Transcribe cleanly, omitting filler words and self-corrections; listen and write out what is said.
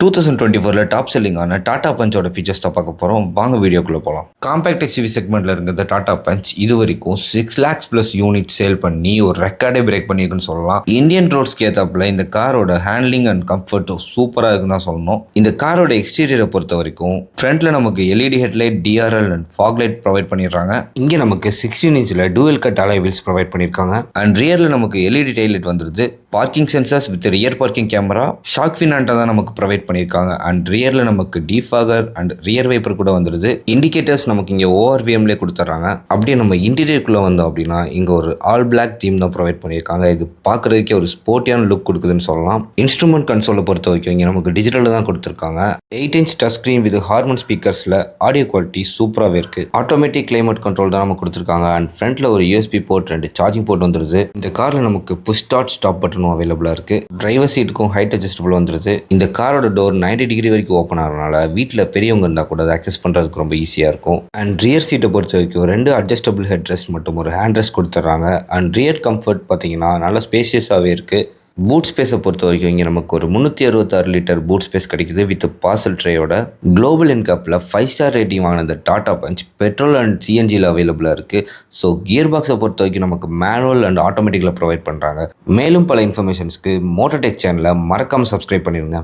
2024ல top செல்லிங்கான Tata பஞ்சோட features தான் பார்க்க போகிறோம். வாங்க வீடியோக்குள்ளே போகலாம். காம்பேக்ட் எக்ஸ்யூவி செக்மெண்ட்டில் இருக்கிற டாடா பஞ்ச் இது வரைக்கும் 6 lakhs ப்ளஸ் யூனிட் சேல் பண்ணி ஒரு ரெக்கார்டே பிரேக் பண்ணியிருக்குன்னு சொல்லலாம். இந்தியன் ரோட்ஸ்க்கு ஏற்றாப்புல இந்த காரோட ஹேண்ட்லிங் அண்ட் கம்ஃபர்ட் சூப்பராக இருக்குன்னு தான் சொல்லணும். இந்த காரோட எக்ஸ்டீரியரை பொறுத்த வரைக்கும் ஃப்ரண்ட்ல நமக்கு LED headlight, DRL and fog light provide பண்ணிடுறாங்க. இங்கே நமக்கு 16 இன்ச்சில் dual cut alloy wheels provide பண்ணியிருக்காங்க. அண்ட் ரியரில் நமக்கு எல்இடி டைலைட் வந்துருது. Parking sensors with rear parking camera, shark fin antenna தான் நமக்கு ப்ரொவைட் பண்ணியிருக்காங்க. அண்ட் ரியரில் நமக்கு டிஃபாகர் அண்ட் ரியர் வைப்பர் கூட வந்துடுது. இண்டிகேட்டர்ஸ் நமக்கு இங்கே ஓஆர்விஎம்லேயே கொடுத்துட்றாங்க. அப்படியே நம்ம இன்டீரியருக்குள்ளே வந்தோம் அப்படின்னா இங்கே ஒரு ஆல் பிளாக் தீம் தான் ப்ரொவைட் பண்ணியிருக்காங்க. இது பார்க்குறதுக்கே ஒரு ஸ்போர்ட்டியான லுக் கொடுக்குதுன்னு சொல்லலாம். இன்ஸ்ட்ருமெண்ட் கன்சோலை பொறுத்த வரைக்கும் இங்கே நமக்கு டிஜிட்டலில் தான் கொடுத்துருக்காங்க. 8 inch touch screen with Harman ஸ்பீக்கர்ஸில் ஆடியோ குவாலிட்டி சூப்பராகவே இருக்குது. ஆட்டோமேட்டிக் கிளைமேட் கண்ட்ரோல் தான் நமக்கு கொடுத்துருக்காங்க. அண்ட் ஃப்ரண்ட்டில் ஒரு யூஎஸ்பி போர்ட், 2 சார்ஜிங் போர்ட் வந்துடுது. இந்த காரில் நமக்கு புஷ் ஸ்டார்ட் ஸ்டாப் பட்டனும் அவைலபிளாக இருக்குது. டிரைவர் சீட்டுக்கும் ஹைட் அட்ஜஸ்டபிள் வந்துடுது. இந்த காரோட டோர் 90 டிகிரி வரைக்கும் ஓப்பன் ஆகிறதுனால வீட்டில் பெரியவங்க இருந்தால் கூட அதை அக்சஸ் பண்ணுறதுக்கு ரொம்ப ஈஸியாக இருக்கும். அண்ட் ரியர் சீட்டை பொறுத்த வரைக்கும் 2 அட்ஜஸ்டபிள் ஹெட் ரெஸ்ட் மற்றும் ஒரு ஹேண்ட் ரெஸ்ட் கொடுத்துட்றாங்க. அண்ட் ரியர் கம்ஃபர்ட் பார்த்தீங்கன்னா நல்ல ஸ்பேசியஸாகவே இருக்குது. பூட் ஸ்பேஸை பொறுத்த வரைக்கும் இங்கே நமக்கு ஒரு 366 லிட்டர் பூட் ஸ்பேஸ் கிடைக்குது வித் பார்சல் ட்ரேயோட. குளோபல் என்கப்பில் 5 ஸ்டார் ரேட்டிங் வாங்கின டாடா பஞ்ச் பெட்ரோல் அண்ட் சிஎன்ஜியில் அவைலபிளாக இருக்குது. ஸோ கியர் பாக்ஸை பொறுத்த வரைக்கும் நமக்கு மேனுவல் அண்ட் ஆட்டோமேட்டிக்கில் ப்ரொவைட் பண்ணுறாங்க. மேலும் பல இன்ஃபர்மேஷன்ஸ்க்கு மோட்டோடெக் சேனலை மறக்காமல் சப்ஸ்கிரைப் பண்ணிடுங்க.